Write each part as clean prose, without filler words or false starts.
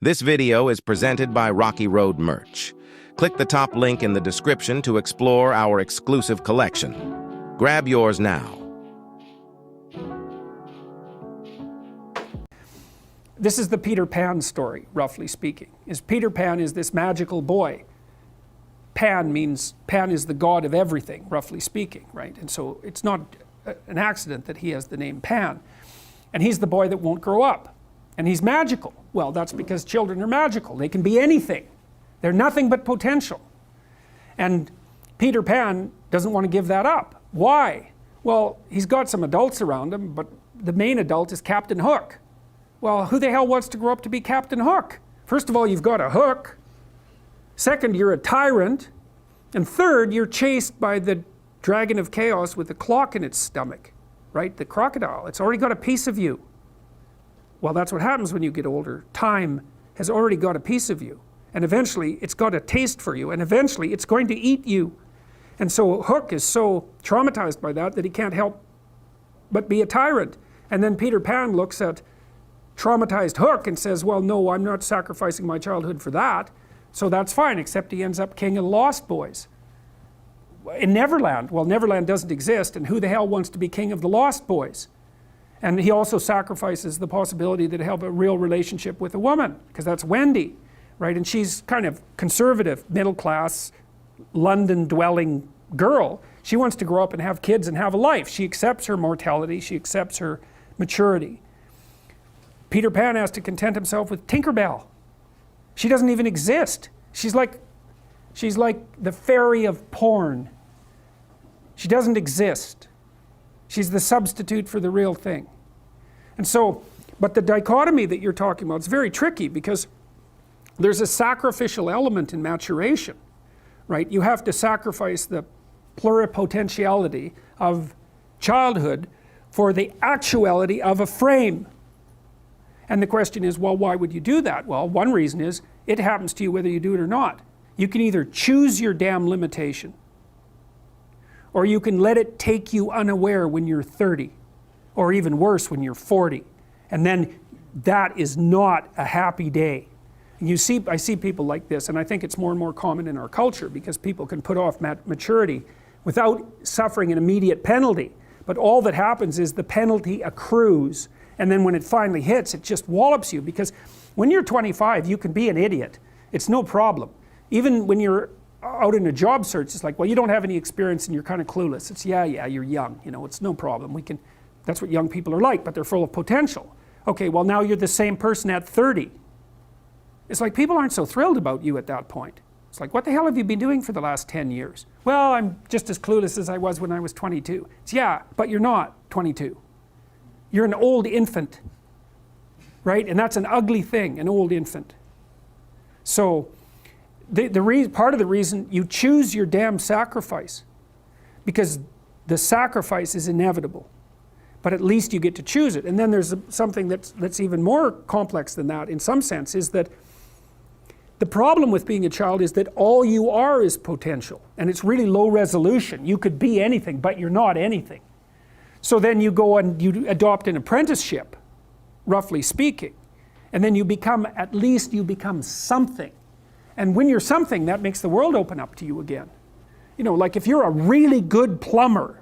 This video is presented by Rocky Road Merch. Click the top link in the description to explore our exclusive collection. Grab yours now. This is the Peter Pan story, roughly speaking. Peter Pan is this magical boy. Pan is the god of everything, roughly speaking, right? And so it's not an accident that he has the name Pan. And he's the boy that won't grow up. And he's magical. Well, that's because children are magical. They can be anything. They're nothing but potential. And Peter Pan doesn't want to give that up. Why? Well, he's got some adults around him, but the main adult is Captain Hook. Well, who the hell wants to grow up to be Captain Hook? First of all, you've got a hook. Second, you're a tyrant. And third, you're chased by the dragon of chaos with a clock in its stomach, right? The crocodile. It's already got a piece of you. Well, that's what happens when you get older. Time has already got a piece of you. And eventually, it's got a taste for you. And eventually, it's going to eat you. And so Hook is so traumatized by that he can't help but be a tyrant. And then Peter Pan looks at traumatized Hook and says, well, no, I'm not sacrificing my childhood for that. So that's fine, except he ends up king of the Lost Boys. In Neverland, well, Neverland doesn't exist, and who the hell wants to be king of the Lost Boys? And he also sacrifices the possibility that he'll have a real relationship with a woman, because that's Wendy, right? And she's kind of conservative, middle-class, London-dwelling girl. She wants to grow up and have kids and have a life. She accepts her mortality, she accepts her maturity. Peter Pan has to content himself with Tinkerbell. She doesn't even exist. She's like the fairy of porn. She doesn't exist. She's the substitute for the real thing. And so, but the dichotomy that you're talking about is very tricky, because there's a sacrificial element in maturation, right? You have to sacrifice the pluripotentiality of childhood for the actuality of a frame. And the question is, well, why would you do that? Well, one reason is it happens to you whether you do it or not. You can either choose your damn limitation, or you can let it take you unaware when you're 30, or even worse, when you're 40. And then that is not a happy day. And I see people like this, and I think it's more and more common in our culture, because people can put off maturity without suffering an immediate penalty. But all that happens is the penalty accrues, and then when it finally hits, it just wallops you. Because when you're 25, you can be an idiot. It's no problem. Even when you're out in a job search, it's like, well, you don't have any experience and you're kind of clueless. It's, yeah, you're young, it's no problem. That's what young people are like, but they're full of potential. Okay, well, now you're the same person at 30. It's like people aren't so thrilled about you at that point. It's like, what the hell have you been doing for the last 10 years? Well, I'm just as clueless as I was when I was 22. It's, yeah, but you're not 22. You're an old infant, right? And that's an ugly thing, an old infant. So part of the reason you choose your damn sacrifice, because the sacrifice is inevitable, but at least you get to choose it. And then there's something that's even more complex than that in some sense, is that the problem with being a child is that all you are is potential, and it's really low resolution. You could be anything, but you're not anything. So then you go and you adopt an apprenticeship, roughly speaking, and then at least you become something. And when you're something, that makes the world open up to you again. Like if you're a really good plumber,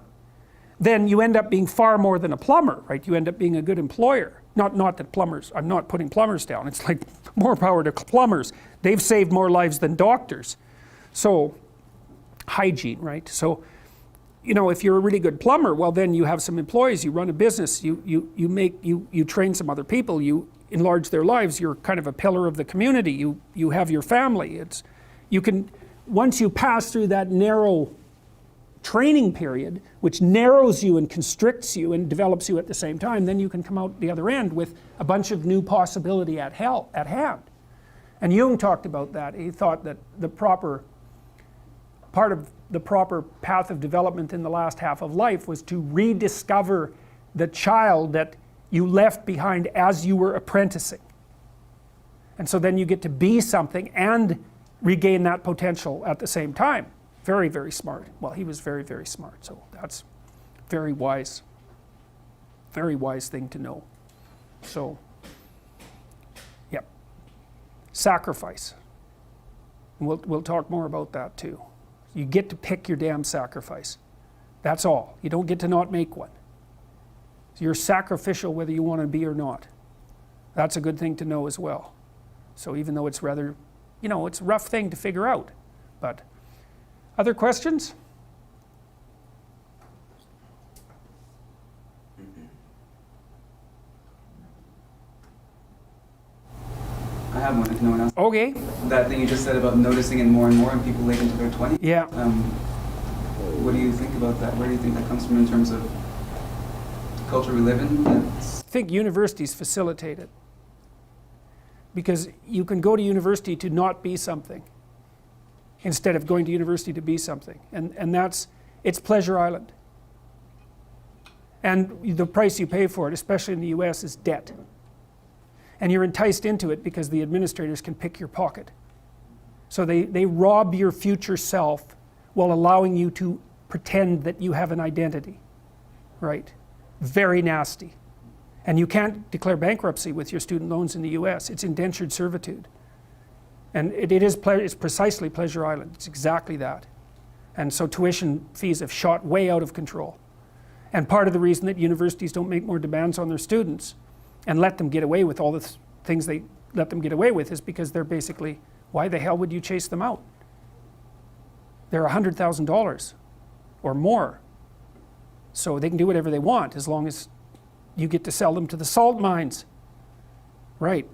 then you end up being far more than a plumber, right? You end up being a good employer. Not that plumbers, I'm not putting plumbers down. It's like more power to plumbers. They've saved more lives than doctors. So, hygiene, right? So, if you're a really good plumber, well, then you have some employees, you run a business, you train some other people, you enlarge their lives, you're kind of a pillar of the community, you have your family. Once you pass through that narrow training period, which narrows you and constricts you and develops you at the same time, then you can come out the other end with a bunch of new possibility at hand. And Jung talked about that. He thought that part of the proper path of development in the last half of life was to rediscover the child that you left behind as you were apprenticing. And so then you get to be something and regain that potential at the same time. Very, very smart. Well, he was very, very smart, so that's very wise thing to know. So, yep. sacrifice. And we'll talk more about that too. You get to pick your damn sacrifice. That's all. You don't get to not make one. So you're sacrificial whether you want to be or not. That's a good thing to know as well. So even though it's rather, it's a rough thing to figure out. But other questions? I have one if no one else. Okay. That thing you just said about noticing it more and more in people late into their 20s. Yeah. What do you think about that? Where do you think that comes from in terms of the culture we live in? I think universities facilitate it. Because you can go to university to not be something instead of going to university to be something. And it's Pleasure Island. And the price you pay for it, especially in the US, is debt. And you're enticed into it because the administrators can pick your pocket. So they rob your future self while allowing you to pretend that you have an identity, right? Very nasty. And you can't declare bankruptcy with your student loans in the US. It's indentured servitude. And it's precisely Pleasure Island. It's exactly that. And so tuition fees have shot way out of control. And part of the reason that universities don't make more demands on their students and let them get away with all the things they let them get away with is because they're basically, why the hell would you chase them out? They're $100,000 or more. So they can do whatever they want as long as you get to sell them to the salt mines. Right.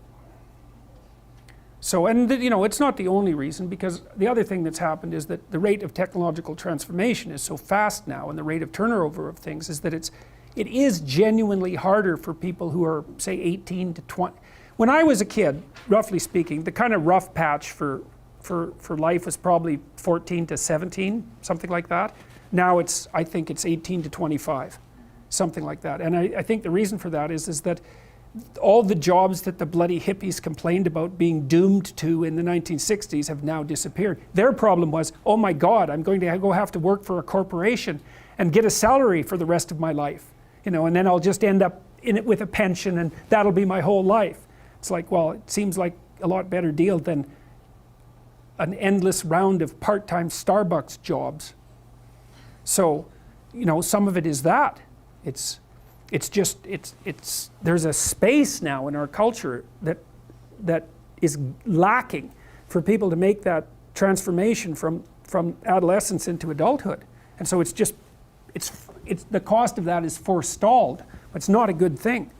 So, and it's not the only reason, because the other thing that's happened is that the rate of technological transformation is so fast now, and the rate of turnover of things is that it is genuinely harder for people who are, say, 18 to 20. When I was a kid, roughly speaking, the kind of rough patch for life was probably 14 to 17, something like that. Now I think it's 18 to 25, something like that. And I think the reason for that is that all the jobs that the bloody hippies complained about being doomed to in the 1960s have now disappeared. Their problem was, oh my God, I'm going to go have to work for a corporation and get a salary for the rest of my life. And then I'll just end up in it with a pension, and that'll be my whole life. It's like, well, it seems like a lot better deal than an endless round of part-time Starbucks jobs. So, some of it is that. There's a space now in our culture that is lacking for people to make that transformation from adolescence into adulthood. And so the cost of that is forestalled. It's not a good thing.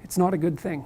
It's not a good thing.